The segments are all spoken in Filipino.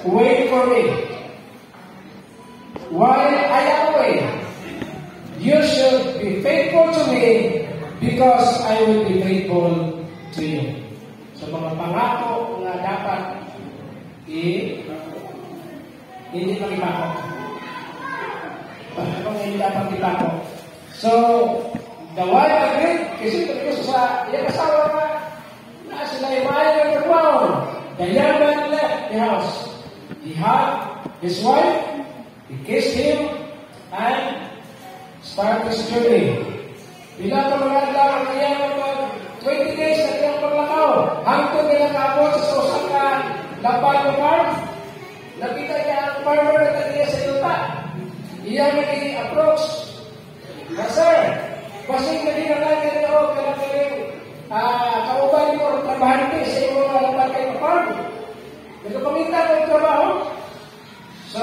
wait for me. While I am away, you should be faithful to me because I will be faithful to you. So mga pangako nga dapat hindi magipako. Kung hindi dapat ipako. So, the wife agreed, kasi ito sa iyang asawa na sila imayan ng pagbaon. The young man left the house. He hugged his wife, he kissed him, and started his journey. Bilang pamaganda ang kanyang 20 days na kanyang paglakaw, hangtod nila kaabot sa susang ka laban ng farm. Nakita niya ang farmer na taniya sa lupa. Iyan nag-i-approach. Sir, basing na dinalagan na ako kalakaling kauban mo ang trabahante sa iyo mga laban kayo farm. Nagpaminta ko yung trabaho. So,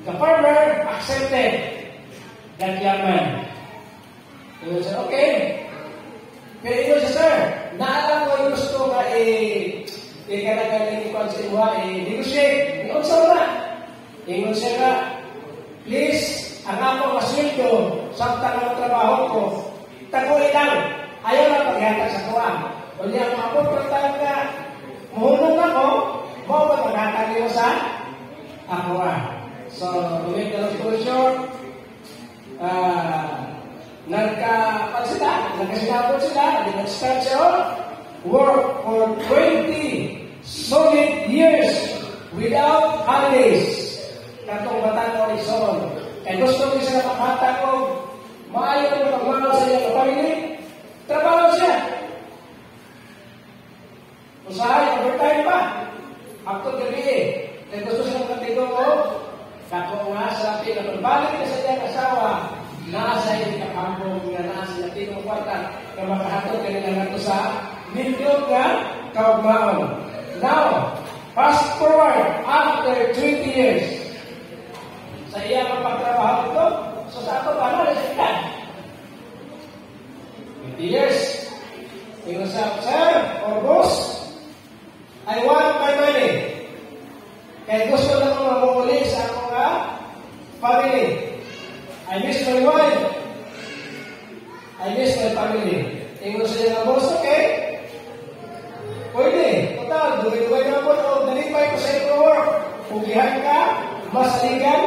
the farmer accepted that young man. He said, okay. Pero ito siya, sir, naalam ko yung gusto nga kanagaling ikuan sa iwa, negotiate. Ingon sa una. Ingon siya nga, please, ang ako masweldo sa tanang trabaho ko, taguin lang. Ayaw na paghatag sa tuwa. Kung yung mga pagpagtang ka, mahulong ako, mo ba paghatag nyo sa ako So, to make the long story short, nagkasinabot sila, nag-start siya, work for 20 solid years without holidays. Katong batang horizon. Kaya gusto ko sila makata ko, maayon ko pagmamaw sa iyong family, trabaho siya. Usahay, overtime pa. Haptod gabi Kaya gusto siya makatigo ko, kako nga sa pinagbalik na sa iyong asawa, nasa iyong kapambong nga nasa iyong kwarta, na makahatod ka nila nato sa nindog nga kaugmaon. Now, fast forward after 20 years, sa iya pagtrabaho ito, so sa ato pa na siya 20 years. Tingnan sa, sir, or boss, I want my money. Kaya gusto na kong mamuli sa akong family. I miss my wife. I miss my family. Tingnan sa iya, boss, okay? Pwede. Total, duwi-duwi na po, o nalipay ko sa ito work. Pugihan ka, masaligan,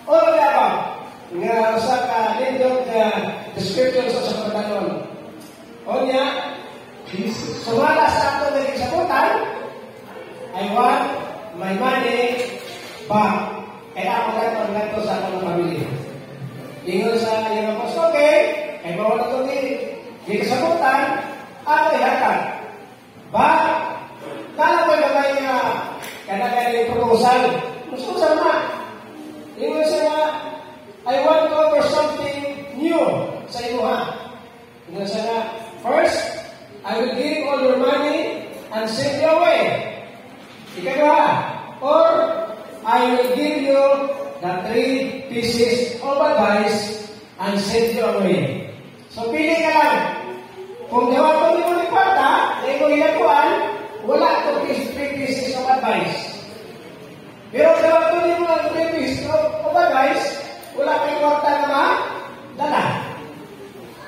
o ba? Nga sa ka-lindog na description sa pagkanon. O niya, sumala sa ato naging sakutan, I want my money back. Kaya ako ganito sa akong pamilya. Ingon sa iyong boss, okay, ay bawal ito di kasakutan, ako ihatag. Ba, kala ko naman niya, kanagaling proposal, gusto sama. Ingon siya, I want to offer something new sa iyo ha. Ingon siya, first, I will give all your money and send you away. Ikagawa, or I will give you the 3 pieces of advice and send you away. So, pili ka lang. Kung dawa ko ni mo ni kwarta, na ikaw ilakuan, wala ito 3 pieces of advice. Pero dawa ko ni mo ang 3 pieces of advice, wala kang kwarta na dala.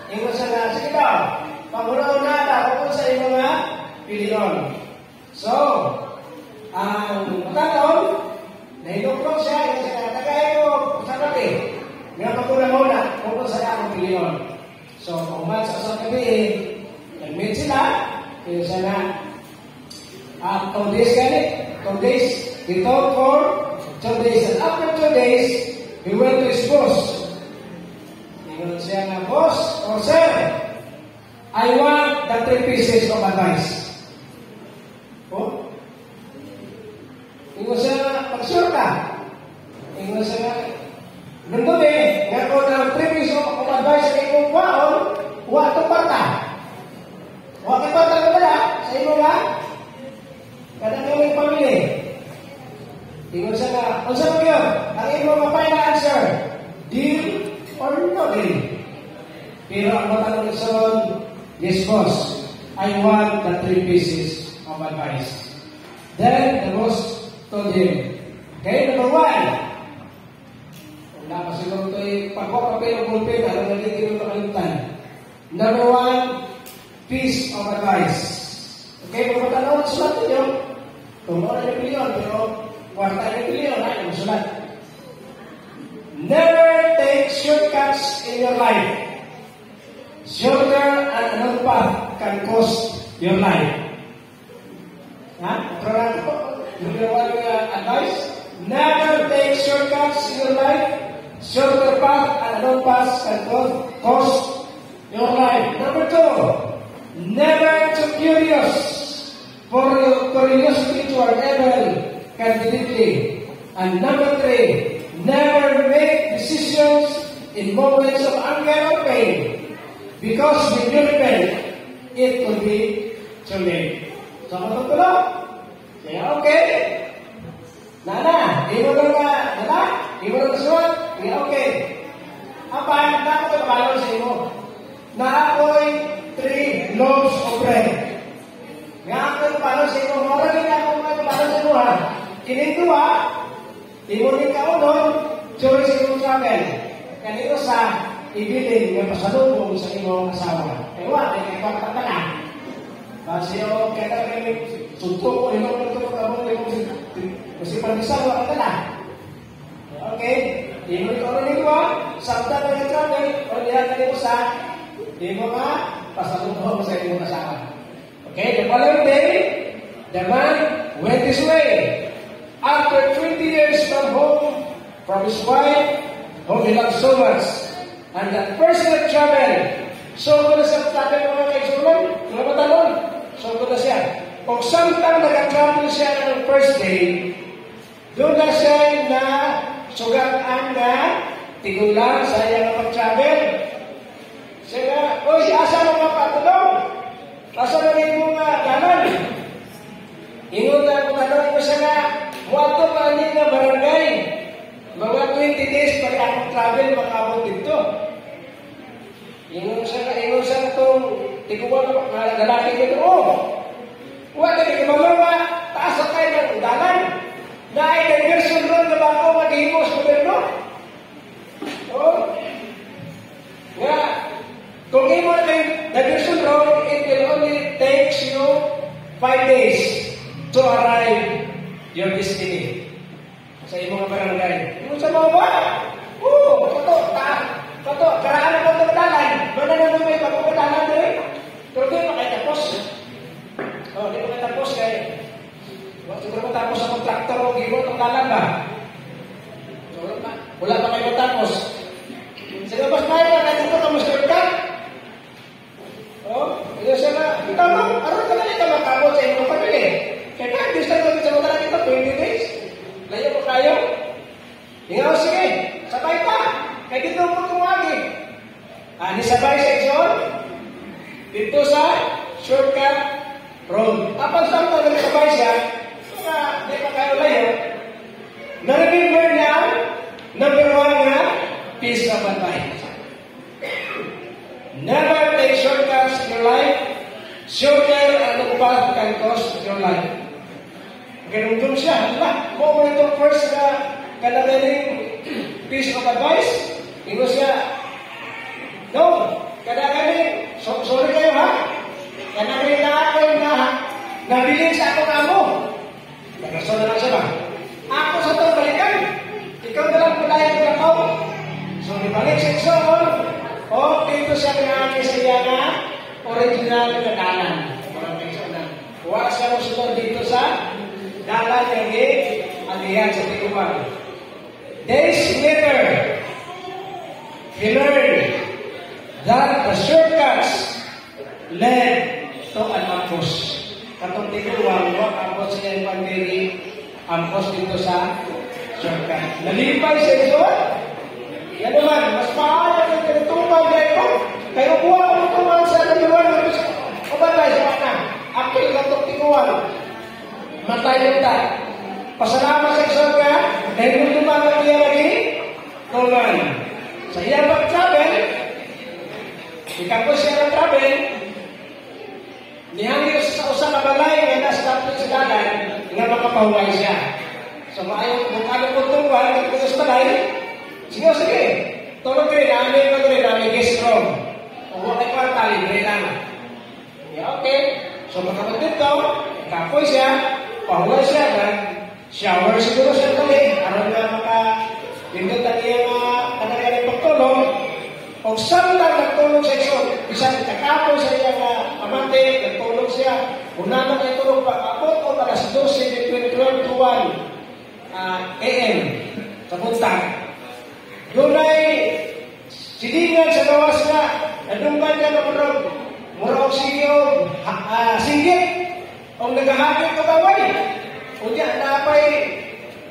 Ingon sa na, sige daw, pag-una-una daw sa iyo mga piliyon. So, ang magkataon, nahinuklong siya, yung siya, tagay ko sa gabi. Nga pagkuna-una, kung sa akong piliyon. So, kung man sa gabi, nag-meet sila, yung siya na, 2 days ganit, 2 days, he talked for 2 days, and after 2 days, he went to his boss. Ingon siya na, boss, or sir, I want the 3 pieces of advice. Oh? Ingon siya na, pag-sure ka. Ingon siya na, nandun nga ko ng 3 pieces of advice sa ikong kwaon, huwag itong parta. Huwag itong parta na pala, sa imo nga, kadang yung pamilya. Ingon siya na, kung saan mo yun, ang imo ma-final answer, deal or no deal. Pero ang matanong son, yes boss, I want the 3 pieces of advice. Then the boss told him, okay, number one, wala pa siguro ito'y pagpapapil o pulpil, alam na dito yung nakalimutan. Number one, piece of advice. Okay, pagpatanong, sulat ninyo. Kung ano yung pilyon, pero warta yung pilyon, ay, sulat. Never take shortcuts in your life. Shorter and another path can cost your life. Number one advice: never take shortcuts in your life. Shorter path and another path can cost your life. Number two, never too curious, for your curiosity toward evil can be deadly. And number three, never make decisions in moments of anger or pain, because when you repent, it will be too late. So, ano ito lang? Kaya, okay. Nana, di mo lang nana, di mo lang suwat, kaya, okay. Apa, na ako kabalon sa imo. Na ako'y 3 loaves of bread. Nga ako kabalon sa imo. Maraming ako kabalon sa imo, ha? Kinito, ha? Di mo rin ka doon, during sa imo travel. Kanito sa ibilin ng pasalubong sa imo asawa. Ewa, ay kapag na. Kasi o, kaya kami suntok ko, hinong ko kabong, kasi pag-isawa ka na. Okay? Di mo rin ko rin ko, sabda na yung travel, o lihat ka mo sa, di mo nga, pasalubong sa imo asawa. Okay? The following day, the man went his way. After 20 years from home, from his wife, whom he loved so much, and that person that traveled, so ko na sa travel mga kaisulan, mga matalon, so ko na siya. Kung samtang nag-travel siya ng first day, doon na siya na sugaan na tigulang sa iyang mag-travel. Siya na, oy, asa mo mga patulong? Asa na rin mo nga danan? Ingon na kung ano mo siya na, wato pa rin na barangay. Mga 20 days pa rin akong travel, makabot dito. Ingon siya na itong tigulang na lalaki dito, huwag na ikimamawa, taas na tayo ng dalan. Na ay diversion road na ba ako maghihimos sa gobyerno? Nga, kung imo na diversion road, it will only takes you 5 days to arrive your destiny. Sa imong barangay. Imo sa mga ba? Kato, karaan ako ng dalan. Doon na may pagpapadalan doon. Pero doon makitapos. Di makitapos kaya. Siguro matapos sa kontraktor o gino ng dalan ba? Wala pa kayo matapos. Sige, mas tayo na natin ito kamus ka? Ito siya na, ikaw mo, aron ka na ito makabot sa inyo pamili. Kaya kahit gusto ko sa mga natin ito, 20 days. Layo mo kayo. Ingaw, sige, sabay pa. Kaya dito mo tumagi. Nisabay sa Exxon. Dito sa shortcut road. Kapag saan mo nagsabay siya, di pa kayo layo. Na-remember niya, number 1 na, piece of advice. Never take shortcuts in your life. Shorter and path can cost your life. Ganun doon siya. Kung mo itong first na kanagaling piece of advice, ito siya, no, kanagaling, sorry kayo ha, kanagaling na ako na nabiling sa akong amo. Nagaso na lang siya ba? Ako sa itong balikan, ikaw na lang pala yung gakaw. So, nibalik sa Exxon, dito siya pinangaki sa iya na original na dalan. Parang Exxon na. Huwag siya mo sunod dito sa dalan yung alihan sa tikuman. Days later, he learned that the shortcuts led to an ambush. Katong tikuman, huwag ambush siya yung pandiri, ambush dito sa shortcut. Nalipay sa Exxon. Yan naman, mas maaari ang tinutupag na ito. Kaya buwan ang tutuman sa naliwan. O ba tayo sa mga? Akil na itong tikuan. Matay yung tayo. Pasalamat sa Exxon ka, dahil nung lumagang niya lagi, tuman. Sa iya pag-travel, ikapos siya ng travel, nihangin sa usang kabalay, na nasa tapos sa dalan, nga makapahuway siya. So, kung ano po tungkol, nagputos balay, sige, tulog rin, namin guest room. Kung wala kwarta, libre lang. Okay. So, makapag dito, kapoy siya, pahuway siya, shower siguro siya kami, aron nga pindot na niya kanagaling pagtulog, o saan lang nagtulog sa iso, isang kakapoy sa iya amante, nagtulog siya, una na kayo tulog pag-abot o alas 12, between 12 to 1 a.m. sa puntang. Doon ay silingan sa gawas na, nadunggan niya na murag siyo, singgit, o nagahagit ka baway. O diyan, napay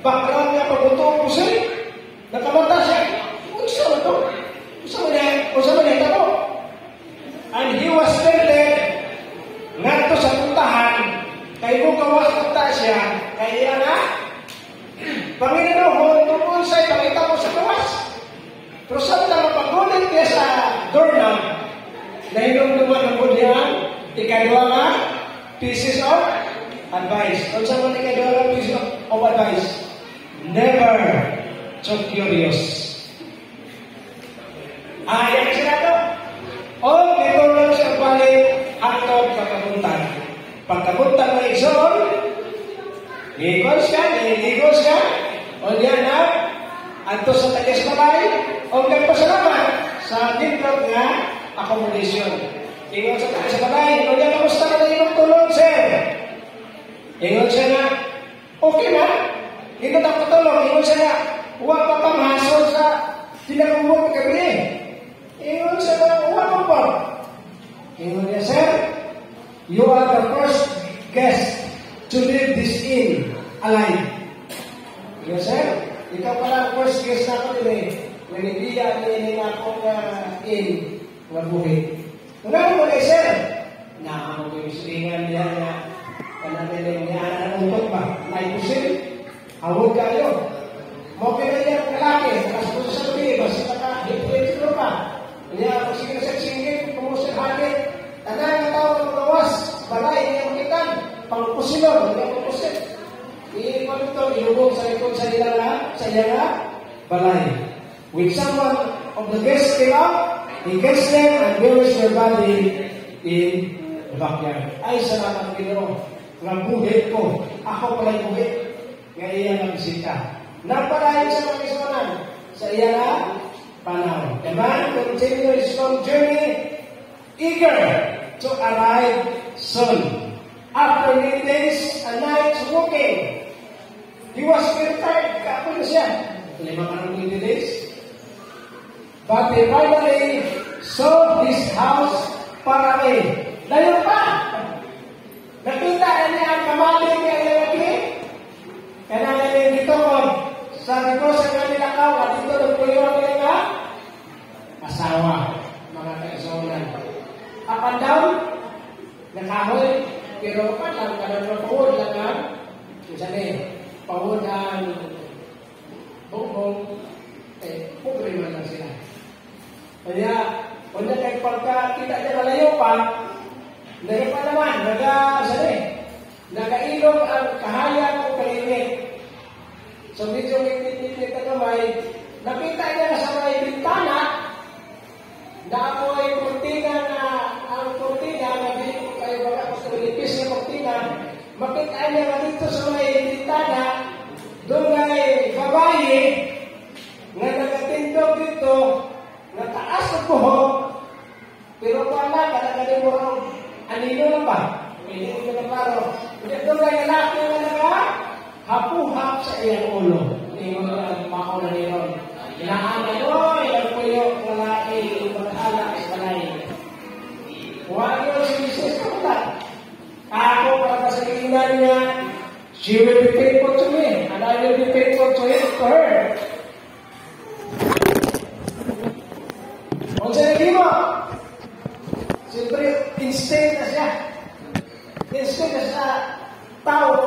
background niya pagbuto puso. Nakamata siya. Unsa mo to? Unsa mo na ito? And he was tempted ngadto sa puntahan kay mo gawas punta siya kay na Panginoon tungkol sa ipakita mo sa gawas. Pero sa mapagulit niya sa doorknob, nahinumduman ang budyan, ikadwa nga, pieces of advice. Kung sa mga ikadwa nga pieces of advice, never too curious. Yan sila to. O, dito lang siya balik atong pagkapuntan. Pagkapuntan ng Igsoon, niligo siya, o diyan na, ato sa tagas balay, o nagpasalamat sa dindot nga accommodation. Ingon sa tagas balay, o diyan, kamusta ka na yung tulong, sir? Ingon siya na, okay na, hindi na patulong. Ingon siya na, huwag pa pamasol sa tinagumot kagabi. Ingon siya na, huwag pa. Ingon niya, sir, you are the first guest to leave this inn alive. Ingon, sir, ikaw pala ang first guest na ako din eh. Nanibiya ni akong inn, mabuhi. Kung ako mo kayo, sir, nakamag ko yung silingan niya na kanatiling niya na utot pa. Naipusin, hawag kayo. Mokay na niya ang kalaki, nakasabuso sa lubi, basta naka-hit-hit pa. Kaya kung sige na siya singgit, kumusir hagit, tanay na tao ng gawas, balay, niya makitan, pangpusilon, niya pangpusil. Iikot ito, ilubog sa likod sa iya nga, balay. With someone of the guests came out, he gets them and buries their body in the backyard. Ay, salamat Ginoo. Nga buhit ko. Ako pala'y buhit. Nga iya nga bisita. Napalayo sa mga kisuanan sa iya nga panahon. The man continued his long journey, eager to arrive soon. After 8 days and nights walking, he was prepared. Kapoy na siya. 5 days. But he finally saw his house far away. Layo pa! Nakita na niya ang kamali niya lalaki. Kaya na dito ko, sabi ko sa kanila kao, at dito nagpuyuan nila nga, asawa, mga kaisonan. Up and down, nakahoy, pero pa lang, kanang pahod lang nga, kasi pahod ang bongbong, pobre man lang sila. Kaya, kung pagka kita niya malayo pa, dahil pa naman, nagailog ang kahayag o kalimit. So, medyo nagtitit na kamay, nakita niya na sa may bintana, na ako ay kurtina na, ang kurtina, na dito kayo baga ko sa nipis na kurtina, makita niya na dito sa may bintana, doon ay babae, na nagatindog dito, na taas ng buhok, pero wala, kadang-kadang mo anino lang ba? Hindi ko na klaro. Ito na yung lalaki na hapuhap sa iyang ulo. Hindi mo na makaw na niyon. Inaanay, ilang puyo, lalaki, mag-alak sa balay. Huwag yun, sinis ka wala. Ako, para sa kainan niya, she will be faithful to me, and I will be faithful to her. Kung sinabi mo, siyempre, instinct na siya. Instinct na sa tao,